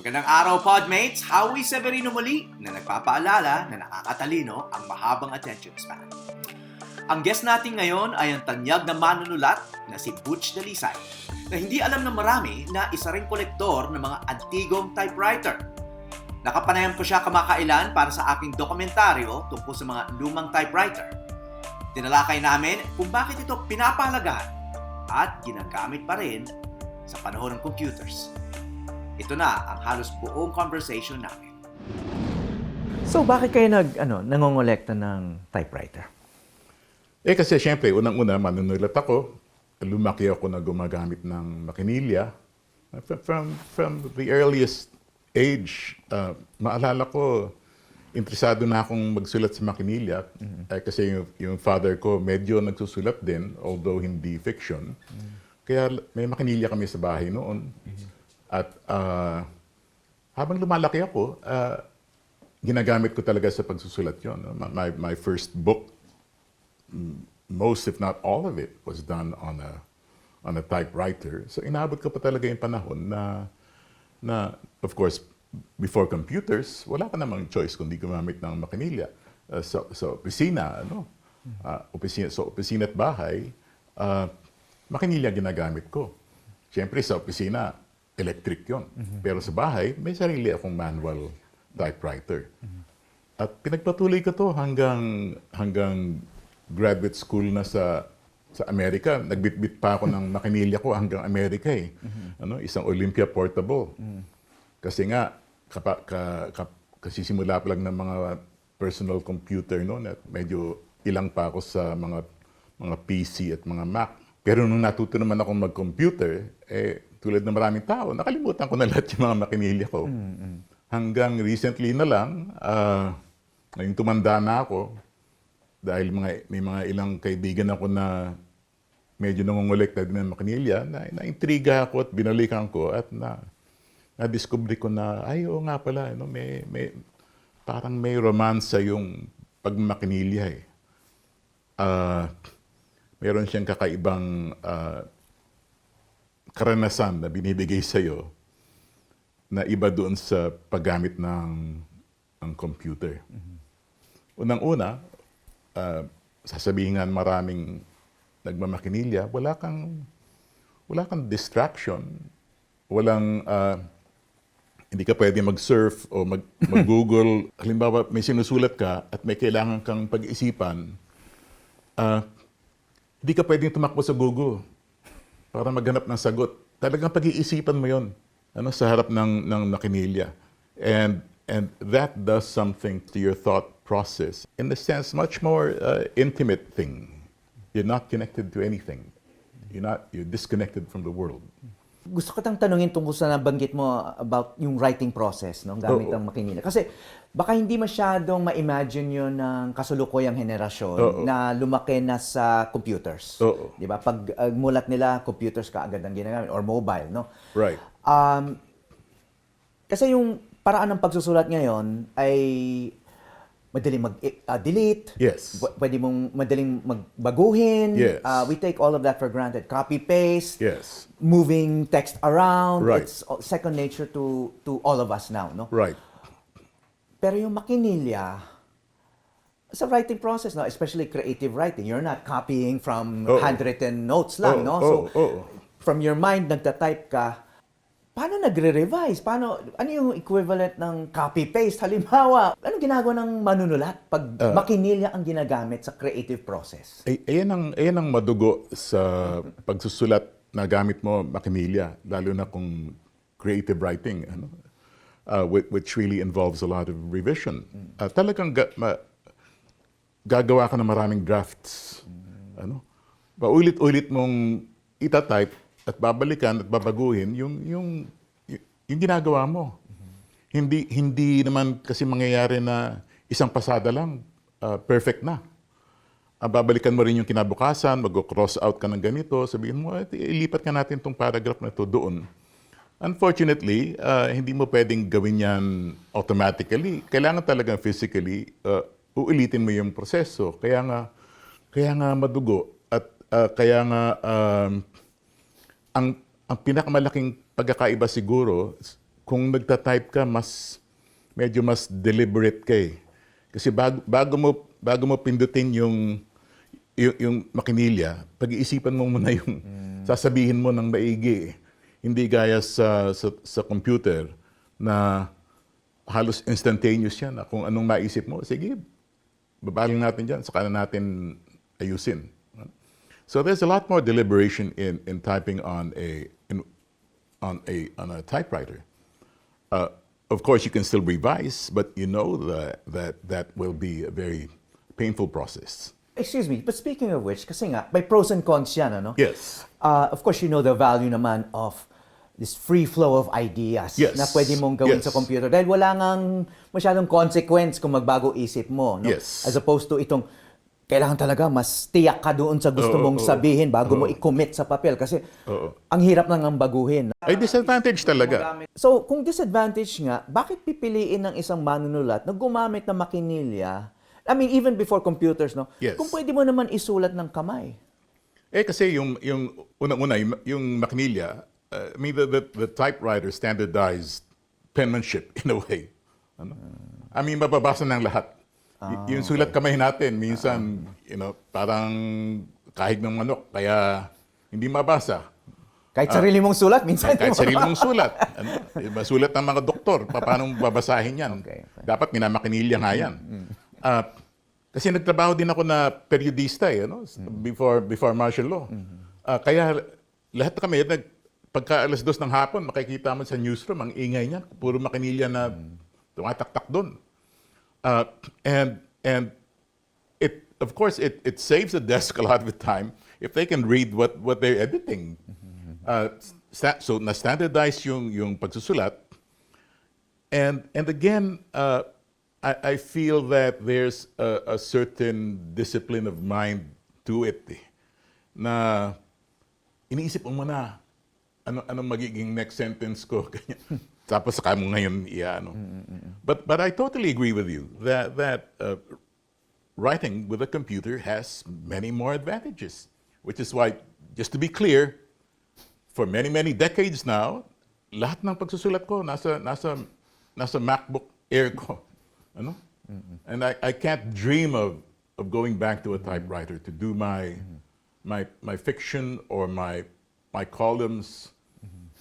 Magandang araw, Podmates! Howie Severino muli na nagpapaalala na nakakatalino ang mahabang attention span. Ang guest natin ngayon ay ang tanyag na manunulat na si Butch Dalisay na hindi alam ng marami na isa ring kolektor ng mga antigong typewriter. Nakapanayam ko siya kamakailan para sa aking dokumentaryo tungkol sa mga lumang typewriter. Tinalakay namin kung bakit ito pinapahalagahan at ginagamit pa rin sa panahon ng computers. Ito na ang halos buong conversation namin. So, bakit kayo nangongolekta ng typewriter? Kasi siyempre, unang-una, manunulat ako. Lumaki ako na gumagamit ng makinilya. From the earliest age, maalala ko, interesado na akong magsulat sa makinilya. Kasi yung father ko medyo nagsusulat din, although hindi fiction. Kaya may makinilya kami sa bahay noon. At habang lumalaki ako, ginagamit ko talaga sa pagsusulat yun. My first book, most if not all of it, was done on a typewriter. So inabot ko pa talaga yung panahon na of course, before computers, wala ka namang choice kundi gumamit ng makinilya. Sa opisina, opisina at bahay, makinilya ginagamit ko. Siyempre sa opisina, electric yon. Pero sa bahay, may sarili akong manual typewriter. At pinagpatuloy ko to hanggang graduate school na sa Amerika. Nagbitbit pa ako ng makinilya ko hanggang Amerika eh. Isang Olympia portable. Kasi nga, kasi simula pa lang ng mga personal computer noon at medyo ilang pa ako sa mga PC at mga Mac. Pero nung natuto naman akong mag-computer, tulad ng maraming tao, nakalimutan ko na lahat yung mga makinilya ko. Hanggang recently na lang, ngayong tumanda na ako, dahil may mga ilang kaibigan ako na medyo nangongolekta din ng makinilya, na-intriga ako at binalikan ko at na-discover ko na, oo nga pala, parang may romansa yung pagmakinilya eh. Meron siyang kakaibang karanasan na binibigay sa'yo na iba doon sa paggamit ng computer. Unang-una, sasabihin nga maraming nagmamakinilya, wala kang distraction. Hindi ka pwede mag-surf o mag-Google. Halimbawa, may sinusulat ka at may kailangan kang pag-isipan, hindi ka pwedeng tumakbo sa Google para maghanap ng sagot. Talagang pag-iisipan mo yon sa harap ng makinilya. And that does something to your thought process. In a sense, much more intimate thing. You're not connected to anything. You're disconnected from the world. Gusto ko tang tanungin tungkol sa nabanggit mo about yung writing process, gamit ang makinilya. Kasi baka hindi masyadong ma-imagine yun ng kasulukuyang henerasyon na lumaki na sa computers. Di ba? Pag mulat nila, computers kaagad ang ginagamit or mobile, no? Right. Kasi yung paraan ng pagsusulat ngayon ay madaling mag-delete. Yes. Pwede mong madaling magbaguhin. Yes. We take all of that for granted. Copy-paste. Yes. Moving text around. Right. It's second nature to all of us now, no? Right. Pero yung makinilya, sa writing process, no, especially creative writing, you're not copying from handwritten notes lang, no? So, from your mind, nagtatype ka, paano nagre-revise? Ano yung equivalent ng copy-paste? Halimbawa, anong ginagawa ng manunulat pag makinilya ang ginagamit sa creative process? Ayan ang madugo sa pagsusulat na gamit mo makinilya, lalo na kung creative writing, which really involves a lot of revision. Talagang gagawa ka ng maraming drafts. Paulit-ulit mong itatype at babalikan at babaguhin yung ginagawa mo. Hindi naman kasi mangyayari na isang pasada lang, perfect na. Babalikan mo rin yung kinabukasan, mag-cross out ka ng ganito, sabihin mo, ilipat ka natin itong paragraph na ito doon. Unfortunately, hindi mo pwedeng gawin yan automatically. Kailangan talagang physically, uulitin mo yung proseso. Kaya nga madugo at kaya nga ang pinakamalaking pagkakaiba siguro kung nagta-type ka, medyo mas deliberate ka eh. Kasi bago mo pindutin yung makinilya, pag-iisipan mo muna yung sasabihin mo ng maigi. Hindi gaya sa computer na halos instantaneous yan. Kung anong maisip mo, sige, babaling natin dyan, saka na natin ayusin. So there's a lot more deliberation in typing on a typewriter. Of course, you can still revise, but you know that will be a very painful process. Excuse me, but speaking of which, kasi nga, may pros and cons yan, ano? Yes. Of course, you know the value naman of this free flow of ideas Yes. na pwede mong gawin Yes. sa computer dahil wala ngang masyadong consequence kung magbago isip mo, no? Yes. As opposed to itong kailangan talaga mas tiyak ka doon sa gusto mong sabihin bago mo i-commit sa papel kasi ang hirap nang ang baguhin. Ay disadvantage talaga. So, kung disadvantage nga, bakit pipiliin ng isang manunulat na gumamit ng makinilya? I mean, even before computers, no? Yes. Kung pwede mo naman isulat ng kamay. Kasi yung unang-una, yung makinilya, I mean, the typewriter standardized penmanship in a way. Ano? I mean, mababasa ng lahat. Yung sulat kamay natin, minsan, parang kahig ng manok, kaya hindi mabasa. Kahit sarili mong sulat, minsan. Kahit sarili mong sulat. Sulat ng mga doktor, paano babasahin yan? Okay. Dapat minamakinilya nga yan. Kasi nagtrabaho din ako na periodista before martial law. Kaya lahat kami, pagka alas 2 ng hapon, makikita mo sa newsroom, ang ingay niya, puro makinilya na tumataktak doon. And it, of course, it saves the desk a lot of the time if they can read what they're editing. So na-standardize yung pagsusulat. And again, I feel that there's a certain discipline of mind to it na iniisip mo muna anong magiging next sentence ko. Tapos saka mo ngayon iano. But I totally agree with you that writing with a computer has many more advantages, which is why, just to be clear, for many decades now, lahat ng pagsusulat ko nasa MacBook Air ko. Ano? And I can't dream of going back to a typewriter to do my fiction or my columns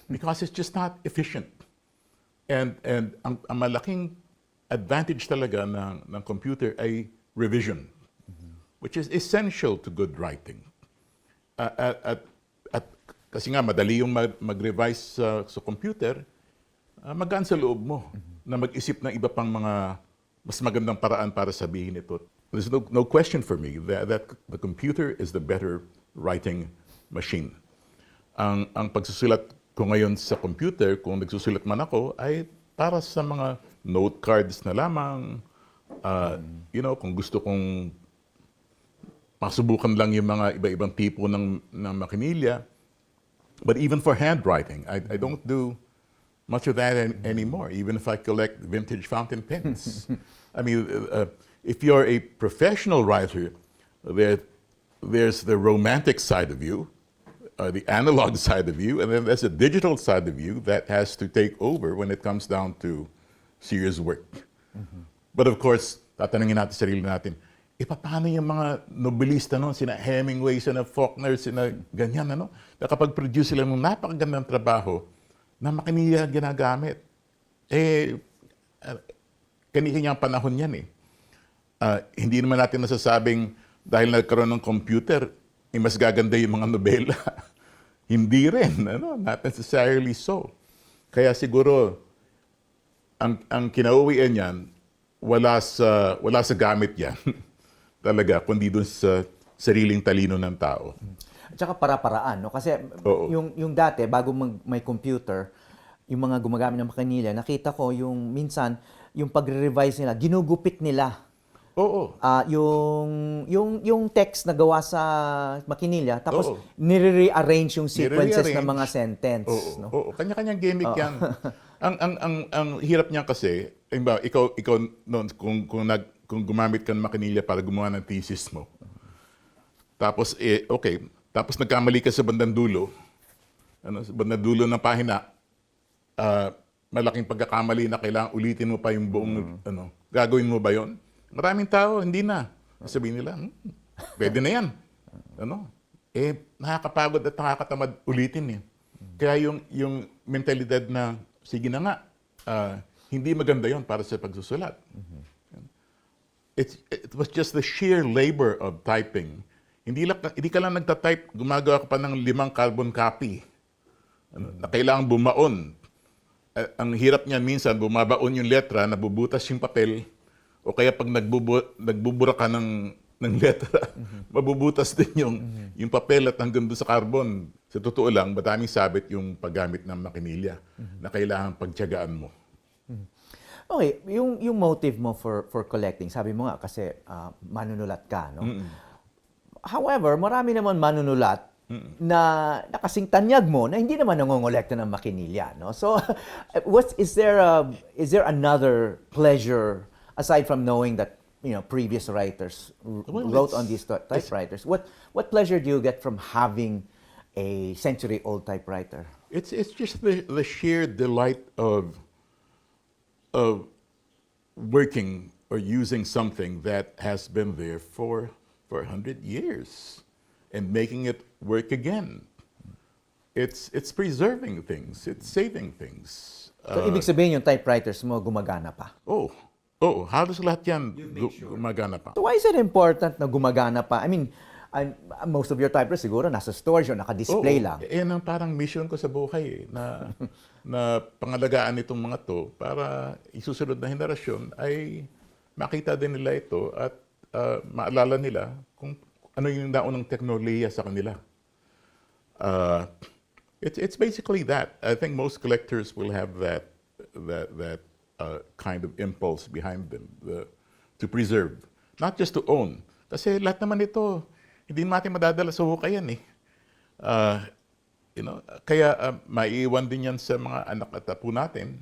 because it's just not efficient. And ang malaking advantage talaga ng computer ay revision, which is essential to good writing. Kasi nga madali yung mag-revise sa computer, magaan sa loob mo na mag-isip ng iba pang mga mas magandang paraan para sabihin ito. There's no question for me that the computer is the better writing machine. Ang pagsusulat ko ngayon sa computer, kung nagsusulat man ako, ay para sa mga note cards na lamang. Kung gusto kong masubukan lang yung mga iba-ibang tipo ng makinilya. But even for handwriting, I don't do much of that anymore, even if I collect vintage fountain pens. I mean, if you're a professional writer, there's the romantic side of you, the analog side of you, and then there's a digital side of you that has to take over when it comes down to serious work. But of course, tatanungin natin sarili natin, paano yung mga nobelista noon, sina Hemingway, sina Faulkner, sina ganyan, nakapag-produce sila ng napakagandang trabaho na makinilya ginagamit. Kani-kanyang panahon yan Hindi naman natin nasasabing dahil nagkaroon ng computer, mas gaganda yung mga nobela. Hindi rin, not necessarily so. Kaya siguro, ang kinauwian niyan, wala sa gamit yan. Talaga, kundi dun sa sariling talino ng tao. At saka para-paraan, no? Kasi yung dati, bago may computer, yung mga gumagamit ng makinilya, nakita ko minsan, yung pagre-revise nila, ginugupit nila. Oo. Yung text na gawa sa makinilya, tapos nire-rearrange yung sequences ng mga sentence. No? Oo. Kanya-kanyang gimmick yan. Ang hirap niya kasi, ikaw noon, kung gumamit ka ng makinilya para gumawa ng thesis mo, tapos, tapos nagkamali ka sa bandang dulo, sa bandang dulo ng pahina, malaking pagkakamali na kailangan ulitin mo pa yung buong, gagawin mo ba yon? Maraming tao, hindi na. Sabihin nila, pwede na yan. Nakakapagod at nakakatamad ulitin eh. Kaya yung mentalidad na, sige na nga, hindi maganda yon para sa pagsusulat. It was just the sheer labor of typing. Hindi ka lang nagtatype, gumagawa ka pa ng 5 carbon copy. Na kailangan bumaon. Ang hirap niyan minsan, bumabaon yung letra, nabubutas yung papel, o kaya pag nagbubura ka ng letra, mabubutas din yung papel at hanggang doon sa carbon. Sa totoo lang, madaming sabit yung paggamit ng makinilya na kailangan pagtiyagaan mo. Okay, yung motive mo for collecting, sabi mo nga kasi manunulat ka, no? However, marami naman manunulat na kasing tanyag mo na hindi naman nangongolekta ng makinilya, no? So, is there another pleasure aside from knowing that previous writers wrote on these typewriters? What pleasure do you get from having a century-old typewriter? It's just the sheer delight of working or using something that has been there for 100 years and making it work again. It's preserving things. It's saving things. So, ibig sabihin yung typewriters mo gumagana pa? Halos lahat yan gumagana pa. So, why is it important na gumagana pa? I mean, most of your typewriters siguro nasa storage o naka-display lang. Yan ang parang mission ko sa buhay na pangalagaan itong mga to para isusunod na henerasyon ay makita din nila ito at maalala nila kung ano yung naunang teknolohiya sa kanila. It's basically that. I think most collectors will have that kind of impulse behind them to preserve, not just to own. Kasi lahat naman ito, hindi natin madadala sa hukayan eh. Kaya maiiwan din yan sa mga anak at apo natin.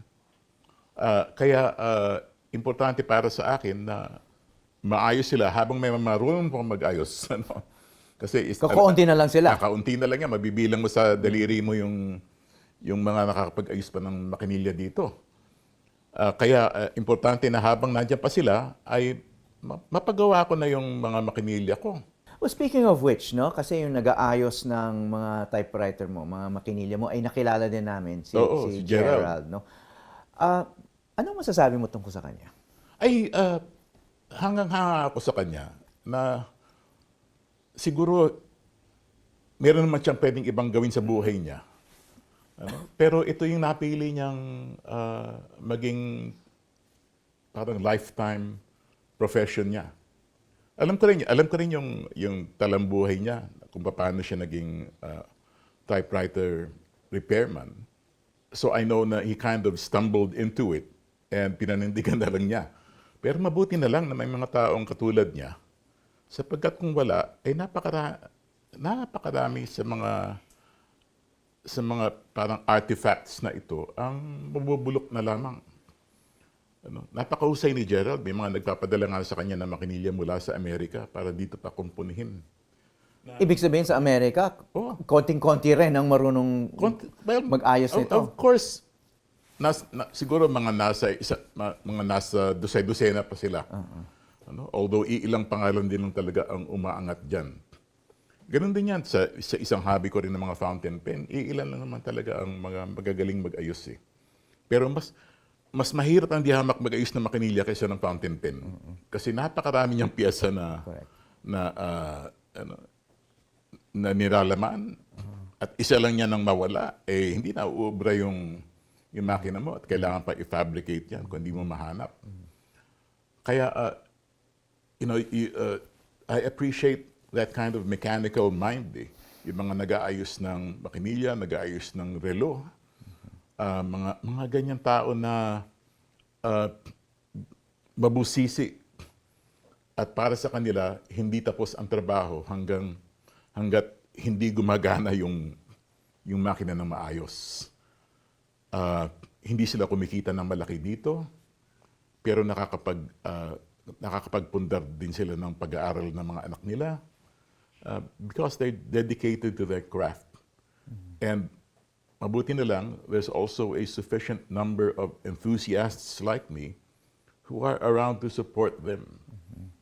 Kaya importante para sa akin na maayos sila habang may marunong pang mag-ayos. Kasi kakaunti na lang sila. Kakaunti na lang yan. Mabibilang mo sa daliri mo yung mga nakakapag-ayos pa ng makinilya dito. Kaya importante na habang nandiyan pa sila, ay mapagawa ko na yung mga makinilya ko. Well, speaking of which, no, kasi yung nag-aayos ng mga typewriter mo, mga makinilya mo, ay nakilala din namin si Gerald, no? Anong masasabi mo tungkol sa kanya? Hanggang-hanga ako sa kanya na siguro meron naman siyang pwedeng ibang gawin sa buhay niya. Pero ito yung napili niyang maging parang lifetime profession niya. Alam ko rin yung talambuhay niya, kung paano siya naging typewriter repairman. So I know na he kind of stumbled into it and pinanindigan na lang niya. Pero mabuti na lang na may mga taong katulad niya, sapagkat kung wala, ay napakarami sa mga parang artifacts na ito ang mabubulok na lamang. Napakahusay ni Gerald. May mga nagpapadala nga sa kanya na makinilya mula sa Amerika para dito pa kumpunihin. Ibig sabihin sa Amerika, konting-konti rin ang marunong mag-ayos nito. Of course, siguro mga nasa dosay-dosena pa sila. Although iilang pangalan din lang talaga ang umaangat dyan. Ganun din yan sa isang hobby ko rin ng mga fountain pen. Iilan lang naman talaga ang mga magagaling mag-ayos eh. Pero mas mahirap ang dihamak mag-ayos ng makinilya kaysa ng fountain pen. Kasi napakarami niyang piyesa na nilalaman at isa lang niya nang mawala, hindi na uubra yung makina mo at kailangan pa i-fabricate yan kung hindi mo mahanap. Kaya, I appreciate that kind of mechanical mind. Yung mga nag-aayos ng makinilya, nag-aayos ng relo, mga ganyan tao na mabusisi at para sa kanila hindi tapos ang trabaho hanggat hindi gumagana yung makina ng maayos. Hindi sila kumikita ng malaki dito, pero nakakapagpundar din sila ng pag-aaral ng mga anak nila because they're dedicated to their craft. And mabuti na lang, there's also a sufficient number of enthusiasts like me who are around to support them.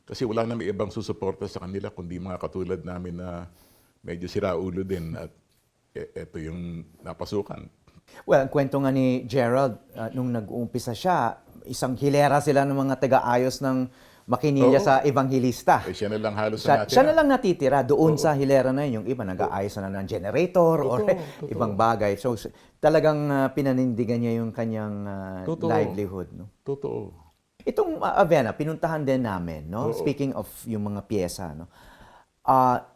Kasi wala na may ibang susuporta sa kanila kundi mga katulad namin na medyo siraulo din at ito yung napasukan. Well, ang kwento nga ni Gerald, nung nag-uumpisa siya, isang hilera sila ng mga taga-ayos ng makinilya sa evangelista. Siya na lang halos Siya na lang natitira doon sa hilera na yun. Yung iba nag-aayos na ng generator or ibang bagay. So talagang pinanindigan niya yung kanyang livelihood. No? Totoo. Itong Avena, pinuntahan din namin. No? Speaking of yung mga pyesa, no?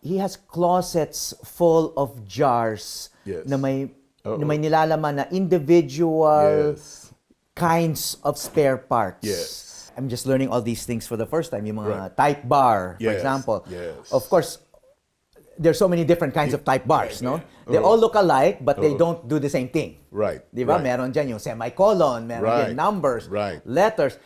He has closets full of jars na may nilalaman na individual kinds of spare parts. Yes. I'm just learning all these things for the first time. Yung mga type bar, for example. Yes. Of course, there's so many different kinds of type bars, no? They all look alike, but they don't do the same thing. Right. Di ba? Right. Meron dyan yung semicolon, meron din numbers, letters.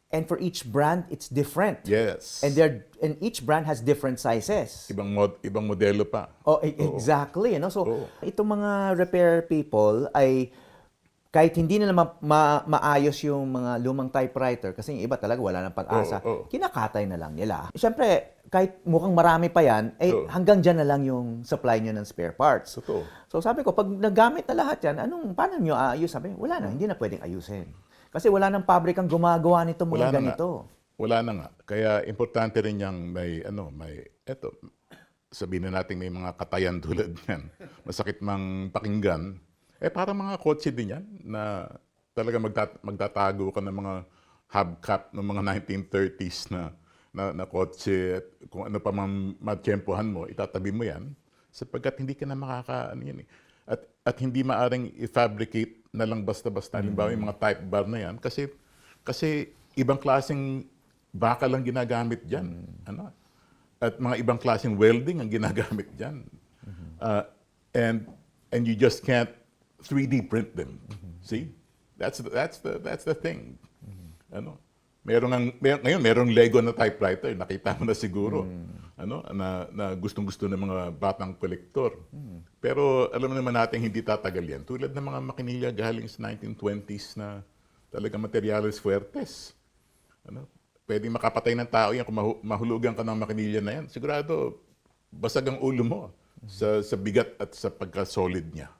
And for each brand, it's different. Yes. And each brand has different sizes. Ibang modelo pa. Exactly. No? So, itong mga repair people ay kahit hindi nila maayos yung mga lumang typewriter, kasi yung iba talaga wala nang pag-asa, kinakatay na lang nila. Siyempre, kahit mukhang marami pa yan, hanggang dyan na lang yung supply nyo ng spare parts. So sabi ko, pag nagamit na lahat yan, paano nyo aayos? Sabi, wala na, hindi na pwedeng ayusin. Kasi wala nang pabrikang gumagawa nito mga ganito. Wala na nga. Kaya importante rin yung sabihin na natin may mga katayan tulad yan. Masakit mang pakinggan. Para mga kotse din yan na talaga magtatago ka ng mga hubcap ng mga 1930s na kotse. Kung ano pa man matsyempohan mo, itatabi mo yan sapagkat hindi ka na yan eh. At hindi maaring i-fabricate na lang basta-basta. Halimbawa yung mga type bar na yan kasi ibang klaseng baka lang ginagamit dyan. At mga ibang klaseng welding ang ginagamit dyan. And you just can't 3D print them. See? That's the thing. Ngayon merong Lego na typewriter, nakita mo na siguro. Na gustong-gusto ng mga batang kolektor. Pero alam naman natin hindi tatagal yan. Tulad ng mga makinilya galing sa 1920s na talaga materials fuertes. Pwedeng makapatay ng tao yan kung mahulugan ka ng makinilya na yan. Sigurado basag ang ulo mo sa bigat at sa pagka-solid niya.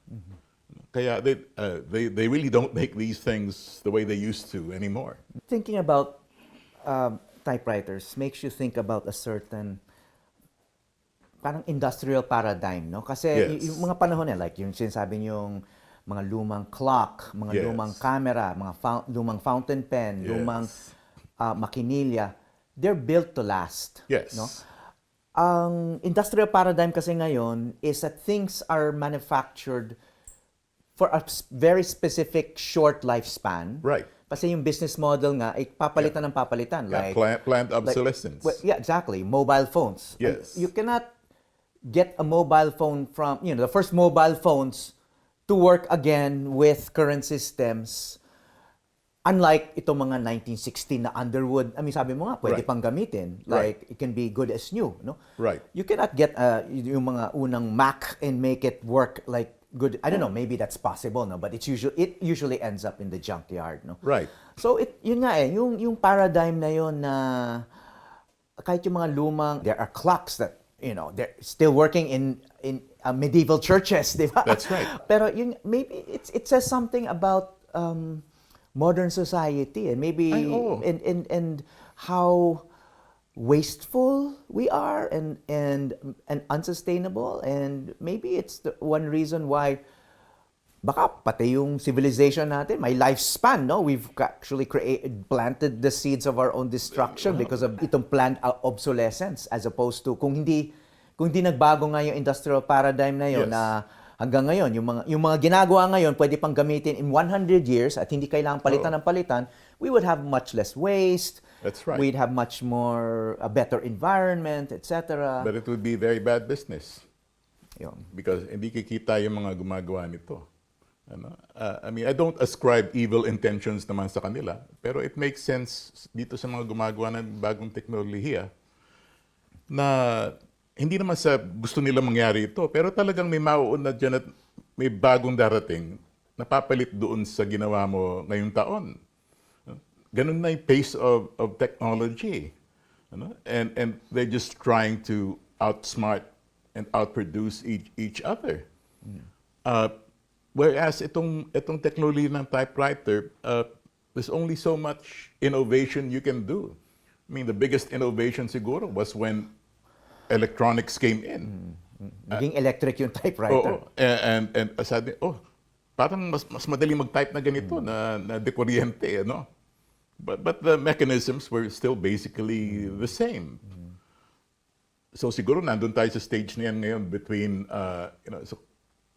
Kaya they really don't make these things the way they used to anymore. Thinking about typewriters makes you think about a certain parang industrial paradigm, no? Kasi yung mga panahon like yung sinasabi yung mga lumang clock, mga lumang camera, mga lumang fountain pen, lumang makinilya, they're built to last. No? Ang industrial paradigm kasi ngayon is that things are manufactured for a very specific short lifespan. Right. Kasi yung business model nga ay papalitan ng papalitan. Like planned obsolescence. Exactly. Mobile phones. Yes. You cannot get a mobile phone from, the first mobile phones to work again with current systems. Unlike itong mga 1916 na Underwood, sabi mo nga, pwede pang gamitin. Like, it can be good as new, no? Right. You cannot get yung mga unang Mac and make it work like good. I don't know, maybe that's possible, no? But it usually ends up in the junkyard, no? Right. So, yun nga yung paradigm na yun na kahit yung mga lumang, there are clocks that, they're still working in medieval churches, di ba? That's right. Pero maybe it says something about modern society and maybe and how wasteful we are and unsustainable, and maybe it's the one reason why baka pati yung civilization natin may lifespan, no? We've actually planted the seeds of our own destruction because of itong planned obsolescence, as opposed to kung hindi nagbago nga yung industrial paradigm na yun na hanggang ngayon yung mga ginagawa ngayon pwede pang gamitin in 100 years at hindi kailangang palitan ng palitan, we would have much less waste. That's right. We'd have much more a better environment, etc. But it would be very bad business. Yun. Because hindi kikita yung mga gumagawa nito. I don't ascribe evil intentions naman sa kanila, pero it makes sense dito sa mga gumagawa ng bagong teknolohiya na hindi naman sa gusto nila mangyari ito, pero talagang may mauunad dyan at may bagong darating, napapalit doon sa ginawa mo ngayong taon. Ganun na yung pace of technology. Ano? And they're just trying to outsmart and outproduce each other. Whereas itong technology ng typewriter, there's only so much innovation you can do. I mean, the biggest innovation siguro was when electronics came in. Naging electric yung typewriter. And sabi, parang mas madali mag-type na ganito, na dekuryente, ano? But the mechanisms were still basically the same. So siguro nandun tayo sa stage na yan ngayon between so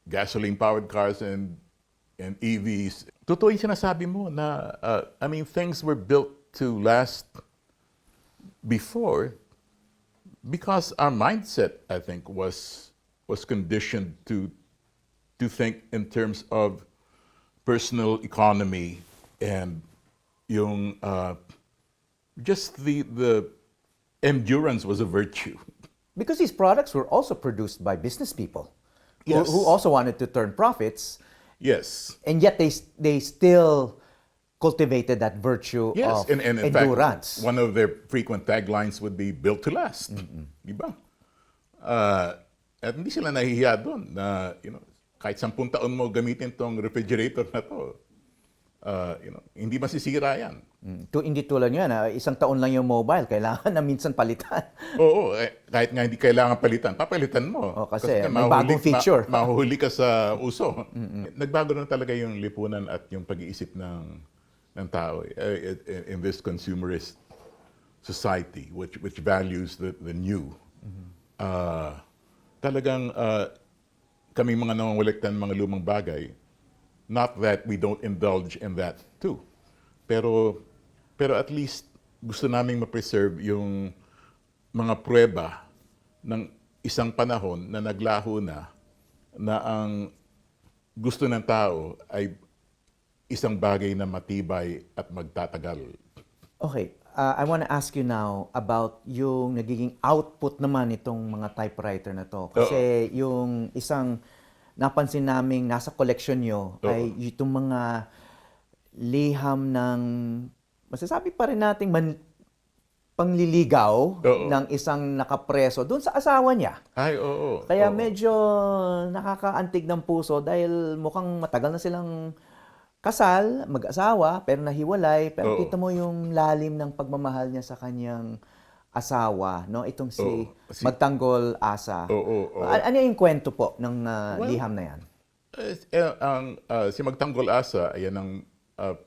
gasoline-powered cars and EVs. Totoo yung sinasabi mo na, I mean, things were built to last before because our mindset, I think, was conditioned to think in terms of personal economy and yung just the endurance was a virtue. Because these products were also produced by business people Yes. who also wanted to turn profits, Yes. and yet they still cultivated that virtue Yes, of and in endurance. fact, one of their frequent taglines would be "built to last." Di ba? At hindi sila nahihiya doon na, kahit 10 taon mo gamitin tong refrigerator na to, hindi masisira yan. Hindi tulad nyo na isang taon lang yung mobile, kailangan na minsan palitan. Oo, kahit nga hindi kailangan palitan, papalitan mo. Kasi nga may bagong feature. Mahuhuli ka sa uso. Nagbago na talaga yung lipunan at yung pag-iisip ng tao in this consumerist society which values the new. Talagang kaming mga nangunguliktan mga lumang bagay, not that we don't indulge in that too. Pero at least gusto naming ma-preserve yung mga pruweba ng isang panahon na naglaho na ang gusto ng tao ay isang bagay na matibay at magtatagal. Okay, I want to ask you now about yung nagiging output naman itong mga typewriter na to. Kasi yung isang napansin naming nasa collection nyo ay itong mga liham ng, masasabi pa rin nating pangliligaw ng isang nakapreso doon sa asawa niya. Ay, oo. Kaya medyo nakakaantig ng puso dahil mukhang matagal na silang kasal, mag-asawa, pero nahiwalay. Pero kita mo yung lalim ng pagmamahal niya sa kanyang asawa, no? Itong si Magtanggol Asa. Ano yung kwento po ng liham na yan? Si Magtanggol Asa, ayan ang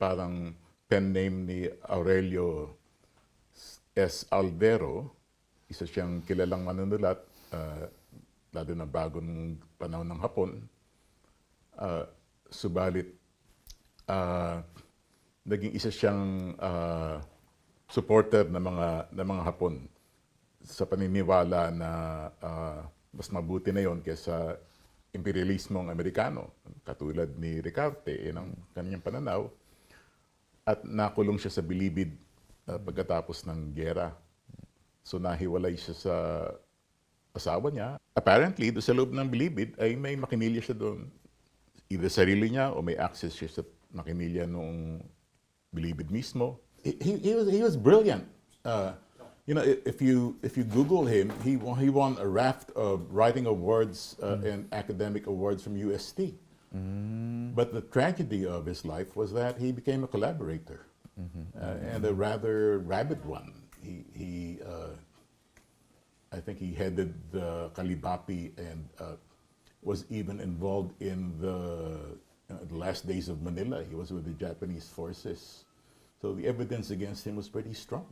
parang pen name ni Aurelio S. Aldero. Isa siyang kilalang manunulat, lalo na bagong panahon ng Hapon. Subalit, naging isa siyang supporter ng mga Hapon sa paniniwala na mas mabuti na yon kaysa imperialismong Amerikano, katulad ni Ricarte, ng kanyang pananaw, at nakulong siya sa Bilibid pagkatapos ng giyera. So nahiwalay siya sa asawa niya. Apparently, doon sa loob ng Bilibid ay may makinilya siya doon. Either sarili niya o may access siya sa makinilya noong Bilibid mismo. He was brilliant. If you Google him, he won a raft of writing awards and academic awards from UST. But the tragedy of his life was that he became a collaborator, and a rather rabid one. I think he headed the Kalibapi and was even involved in the last days of Manila. He was with the Japanese forces. So the evidence against him was pretty strong.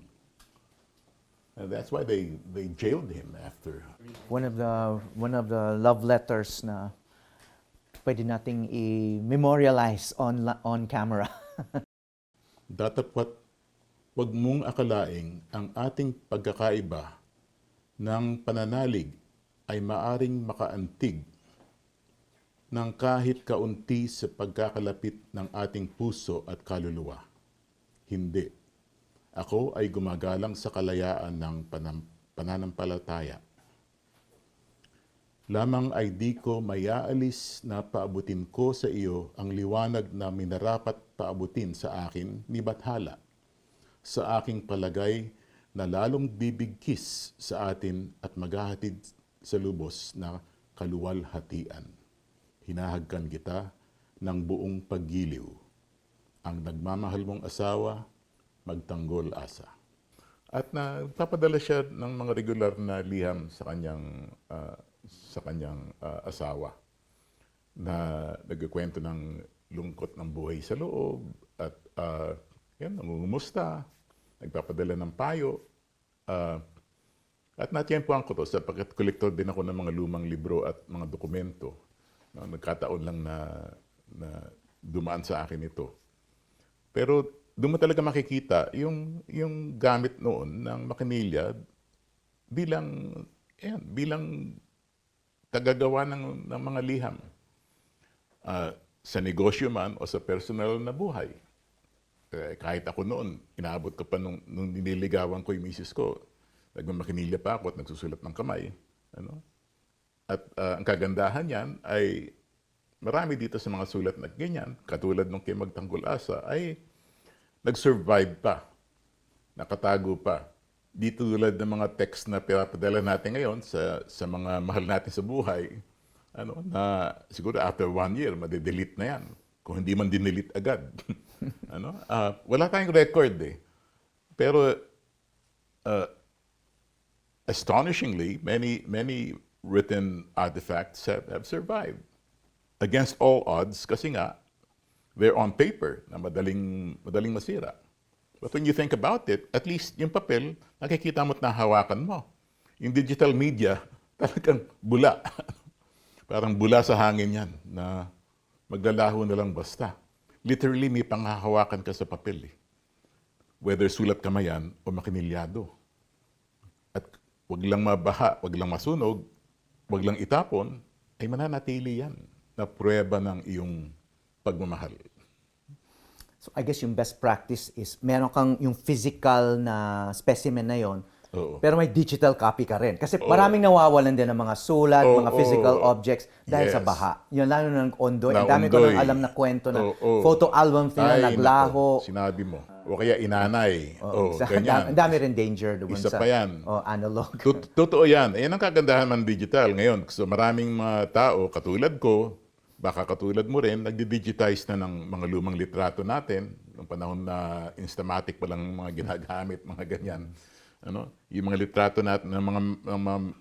And that's why they jailed him after. One of the love letters na pwede nating i-memorialize on camera. Datapwat, wag mong akalaing ang ating pagkakaiba ng pananalig ay maaring makaantig ng kahit kaunti sa pagkakalapit ng ating puso at kaluluwa. Hindi. Ako ay gumagalang sa kalayaan ng pananampalataya. lamang ay di ko mayaalis na paabutin ko sa iyo ang liwanag na minarapat paabutin sa akin ni Bathala, sa aking palagay na lalong bibigkis sa atin at maghahatid sa lubos na kaluwalhatian. Hinahagkan kita ng buong paggiliw. Ang nagmamahal mong asawa, magtanggol asa. At nagpapadala siya ng mga regular na liham sa kanyang asawa na nagkukwento ng lungkot ng buhay sa loob at nangungumusta, nagpapadala ng payo. At natiyempohan ko to sapagkat kolektor din ako ng mga lumang libro at mga dokumento. Nagkataon lang na dumaan sa akin ito. Pero doon mo talaga makikita yung gamit noon ng makinilya bilang tagagawa ng mga liham. Sa negosyo man o sa personal na buhay. Kahit ako noon, inaabot ko pa nung nililigawan ko yung misis ko. Nagmamakinilya pa ako at nagsusulat ng kamay. At ang kagandahan yan ay marami dito sa mga sulat na ganyan, katulad nung kay Magtanggol Asa, ay nag-survive pa, nakatago pa. Di tulad ng mga text na pinapadala natin ngayon sa mga mahal natin sa buhay, na siguro after 1 year, made-delete na yan. Kung hindi man dinelete agad. Wala tayong record eh. Pero astonishingly, many written artifacts have survived. Against all odds, kasi nga, they're on paper na madaling masira. But when you think about it, at least yung papel, nakikita mo at nahawakan mo. Yung digital media, talagang bula. Parang bula sa hangin yan, na maglalaho na lang basta. Literally, may panghahawakan ka sa papel. Whether sulat kamayan o makinilyado. At wag lang mabaha, wag lang masunog, wag lang itapon, ay mananatili yan na pruweba ng iyong pagmamahal. So I guess yung best practice is meron kang yung physical na specimen na yon, pero may digital copy ka rin. Kasi maraming nawawalan din ng mga sulat, mga physical objects dahil sa baha. Yun, lalo na nag-ondoy. Ang dami ko nang alam na kwento na photo album nila naglaho. Sinabi mo. O kaya inanay. Ganyan. Ang dami rin danger doon Isa sa pa yan. analog. Totoo yan. Yan ang kagandahan ng digital ngayon. So maraming mga tao, katulad ko, baka katulad mo rin, nagdi-digitize na ng mga lumang litrato natin. Noong panahon na Instamatic pa lang mga ginagamit, mga ganyan. Yung mga litrato natin ng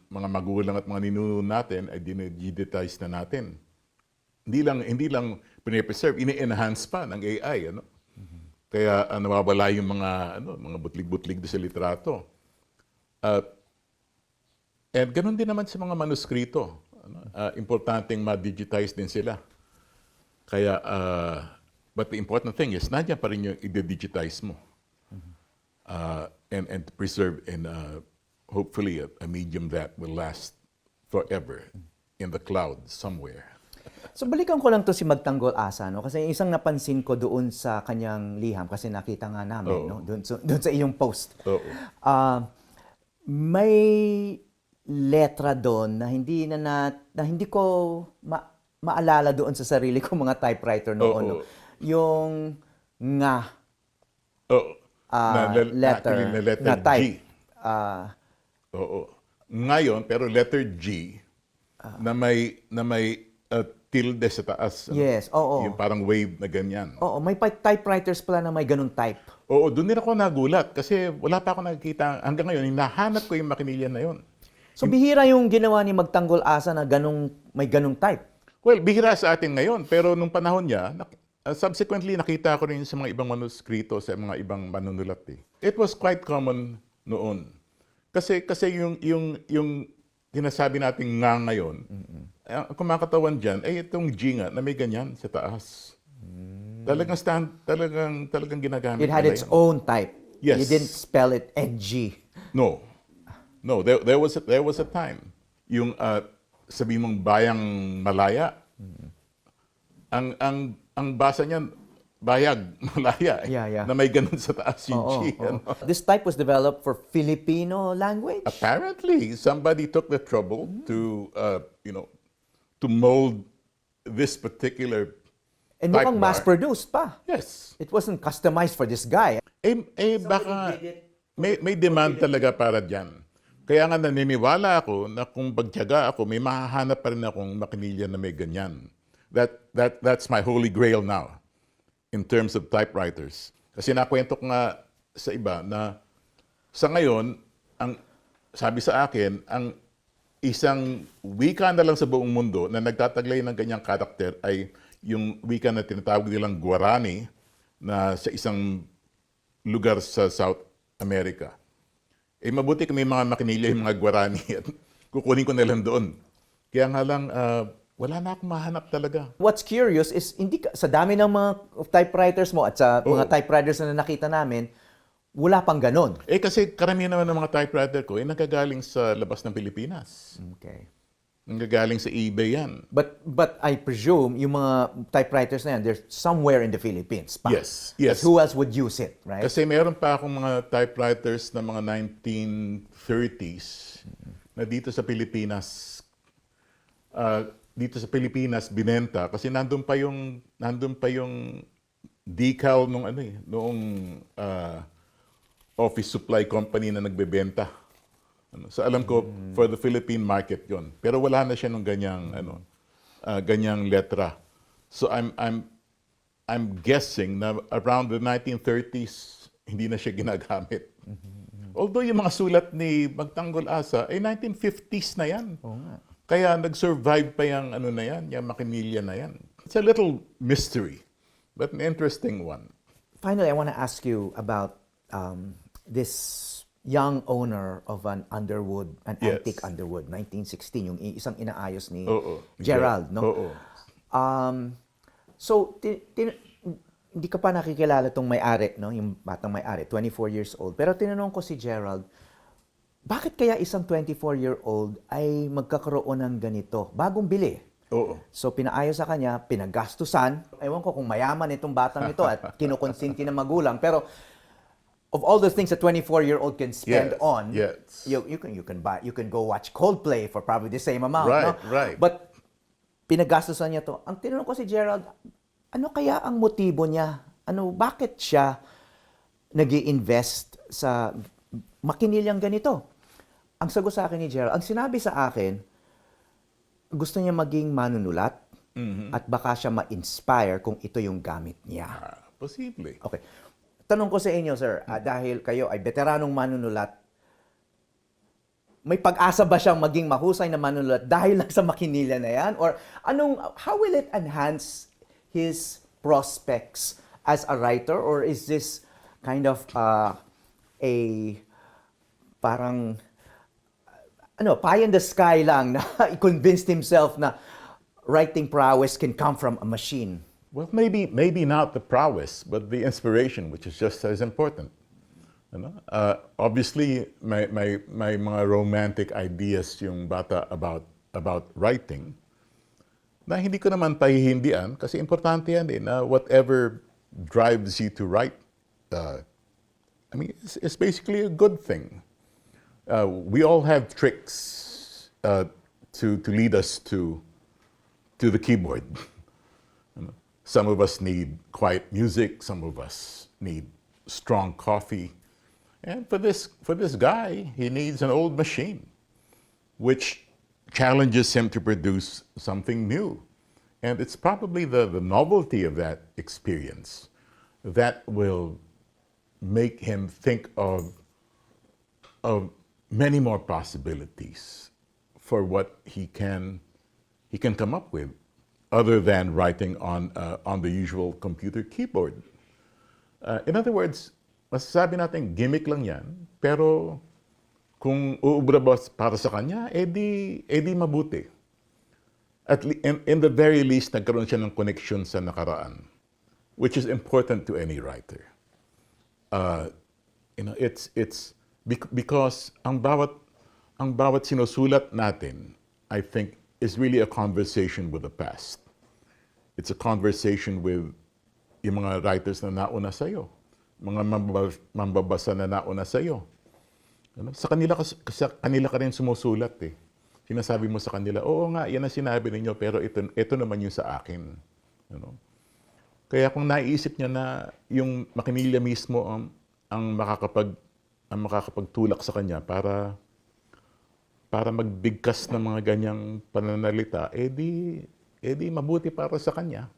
mga magulang at mga ninuno natin ay dinigitize na natin. Hindi lang pine-preserve, ini-enhance pa ng AI, Kaya nawawala yung mga butlig-butlig sa litrato. And ganun din naman sa mga manuskrito. Importanteng ma-digitize din sila. Kaya, but the important thing is, nandiyan pa rin yung i-digitize mo. And preserve in hopefully a medium that will last forever in the cloud somewhere. So balikan ko lang to si Magtanggol Asa, kasi isang napansin ko doon sa kanyang liham, kasi nakita nga namin doon sa iyong post. May letra doon na hindi ko maalala doon sa sarili ko mga typewriter noon. Yung nga. Letter na type. G. Ngayon, pero letter G na may tilde sa taas. Yes, Yung parang wave na ganyan. May typewriters pala na may ganun type. Doon din ako nagulat kasi wala pa ako nakikita. Hanggang ngayon, hinahanap ko yung makinilya na yun. So bihira yung ginawa ni Magtanggol Asa na may ganung type. Well, bihira sa atin ngayon, pero nung panahon niya, subsequently nakita ko rin sa mga ibang manuskrito, sa mga ibang manunulat. It was quite common noon. Kasi yung sinasabi natin nga ngayon, ang kumakatawan dyan ay itong G nga na may ganyan sa taas. Talagang ginagamit. It had its own type. Yes. You didn't spell it G. No, there was a time. Yung sabi mong bayang malaya, ang basa niyan bayag, malaya, Yeah. na may ganun sa taas yung Oo, G. oo. This type was developed for Filipino language? Apparently, somebody took the trouble to, to mold this particular And type mukhang bar. mass-produced pa. Yes. It wasn't customized for this guy. Baka may demand talaga para dyan. Kaya nga naniniwala ako na kung bagtyaga ako, may mahahanap pa rin akong makinilya na may ganyan. That's my holy grail now in terms of typewriters. Kasi nakwento ko nga sa iba na sa ngayon, ang sabi sa akin, ang isang wika na lang sa buong mundo na nagtataglay ng ganyang karakter ay yung wika na tinatawag nilang Guarani na sa isang lugar sa South America. Mabuti kung may mga makinilya yung mga Guarani at kukunin ko na lang doon. Kaya nga lang, wala na akong mahanap talaga. What's curious is, sa dami ng mga typewriters mo at sa mga typewriters na nakita namin, wala pang ganon. Kasi karamihan naman ng mga typewriter ko, nagagaling sa labas ng Pilipinas. Okay. Nanggagaling sa eBay yan. But I presume yung mga typewriters na yan, they're somewhere in the Philippines pa. Yes. But who else would use it, right? Kasi meron pa akong mga typewriters na mga 1930s na dito sa Pilipinas binenta kasi nandun pa yung decal noong office supply company na nagbebenta. So alam ko for the Philippine market 'yon. Pero wala na siya nung ganyang letra. So I'm guessing na around the 1930s hindi na siya ginagamit. Although yung mga sulat ni Magtanggol Asa ay 1950s na 'yan. Oo nga. Kaya nag-survive pa yung yung makinilya na yan. It's a little mystery, but an interesting one. Finally, I want to ask you about this young owner of an antique Underwood, 1916, yung isang inaayos ni Gerald, no? Oo. So, hindi ka pa nakikilala tong may-ari, no? Yung batang may-ari, 24 years old. Pero tinanong ko si Gerald, bakit kaya isang 24-year-old ay magkakaroon ng ganito? Bagong bili. Oo. So, pinaayos sa kanya, pinagastusan. Ewan ko kung mayaman itong batang ito at kinukonsinti ng magulang. Pero, of all the things a 24-year-old can spend on, you can go watch Coldplay for probably the same amount. Right. But pinagastusan niya to. Ang tinanong ko si Gerald, ano kaya ang motibo niya? Bakit siya nag-i-invest sa makinilyang ganito? Ang sagot sa akin ni Gerald, ang sinabi sa akin, gusto niya maging manunulat at baka siya ma-inspire kung ito yung gamit niya. Posible. Okay. Tanong ko sa inyo, sir, dahil kayo ay veteranong manunulat, may pag-asa ba siyang maging mahusay na manunulat dahil lang sa makinilya na yan? Or how will it enhance his prospects as a writer? Or is this kind of parang pie in the sky lang na he-convinced himself na writing prowess can come from a machine? Well, maybe not the prowess, but the inspiration, which is just as important. Obviously, my mga romantic ideas yung bata about writing, na hindi ko naman pahihindian kasi importante yan na whatever drives you to write, it's basically a good thing. We all have tricks to lead us to the keyboard. Some of us need quiet music. Some of us need strong coffee. And for this guy, he needs an old machine, which challenges him to produce something new. And it's probably the novelty of that experience that will make him think of many more possibilities for what he can come up with, other than writing on the usual computer keyboard. In other words, masasabi natin gimmick lang yan, pero kung uubra ba para sa kanya, edi mabuti. In the very least, nagkaroon siya ng connection sa nakaraan, which is important to any writer. It's because ang bawat sinusulat natin, I think, is really a conversation with the past. It's a conversation with yung mga writers na nauna sa'yo, mga mambabasa na nauna sa'yo. Ano? Sa kanila ka rin sumusulat eh. Sinasabi mo sa kanila, oo nga, yan ang sinabi ninyo, pero ito naman yung sa akin. Ano? Kaya kung naiisip niya na yung makinilya mismo ang makakapagtulak sa kanya para magbigkas ng mga ganyang pananalita, edi mabuti para sa kanya.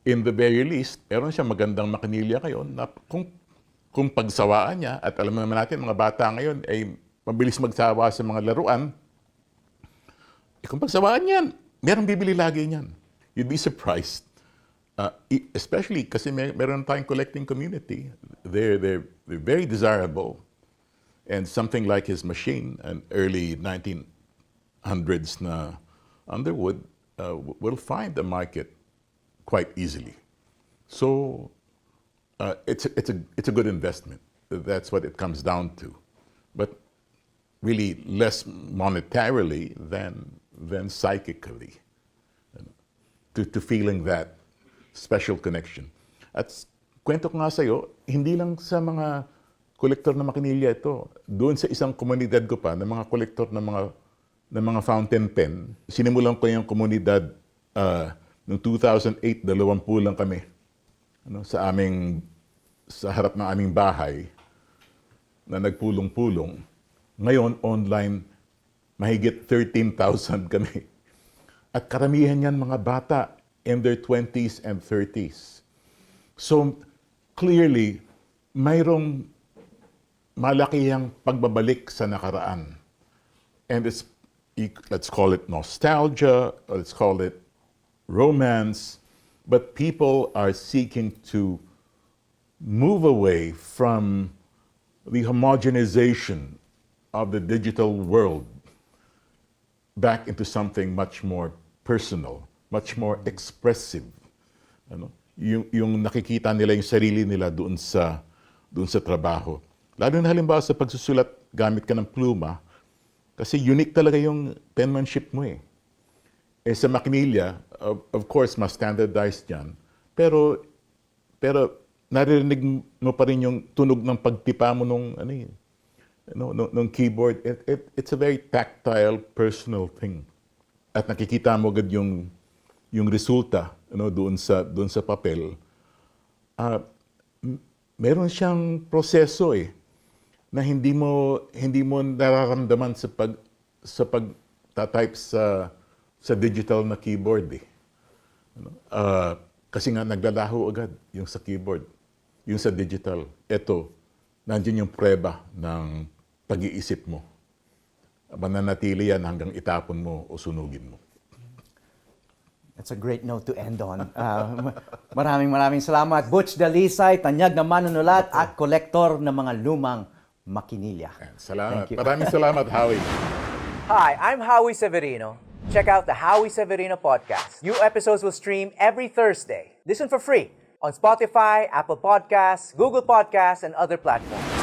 In the very least, meron siya magandang makinilya ngayon na kung pagsawaan niya, at alam naman natin, mga bata ngayon ay mabilis magsawa sa mga laruan, kung pagsawaan niyan, merong bibili lagi niyan. You'd be surprised. Especially kasi meron tayong collecting community. They're very desirable. And something like his machine, an early 1900s na Underwood, will find a market quite easily. So it's a good investment. That's what it comes down to. But really less monetarily than psychically, to feeling that special connection. At kwento ko nga sa'yo, hindi lang sa mga kolektor na makinilya ito. Doon sa isang komunidad ko pa, ng mga kolektor ng mga fountain pen, sinimulan ko yung komunidad noong 2008, 20 lang kami. Sa harap ng aming bahay na nagpulong-pulong. Ngayon, online, mahigit 13,000 kami. At karamihan yan mga bata in their 20s and 30s. So, clearly, mayroong malakihang pagbabalik sa nakaraan. And let's call it nostalgia, or let's call it romance, but people are seeking to move away from the homogenization of the digital world back into something much more personal, much more expressive. Ano? Yung nakikita nila yung sarili nila doon sa trabaho. Lalo na halimbawa sa pagsusulat gamit ka ng pluma, kasi unique talaga yung penmanship mo eh. Sa makinilya, of course, mas standardized yan. Pero naririnig mo pa rin yung tunog ng pagtipa mo nung keyboard. It's a very tactile, personal thing. At nakikita mo agad yung resulta doon sa papel. Meron siyang proseso eh na hindi mo nararamdaman sa pag-type sa digital na keyboard eh. Kasi nga naglalaho agad yung sa keyboard, yung sa digital. Ito, nandiyan yung preba ng pag-iisip mo. Mananatili yan hanggang itapon mo o sunugin mo. That's a great note to end on. Maraming salamat. Butch Dalisay, tanyag na manunulat at kolektor ng mga lumang makinilya. Salamat. Maraming salamat, Howie. Hi, I'm Howie Severino. Check out the Howie Severino Podcast. New episodes will stream every Thursday. Listen for free on Spotify, Apple Podcasts, Google Podcasts, and other platforms.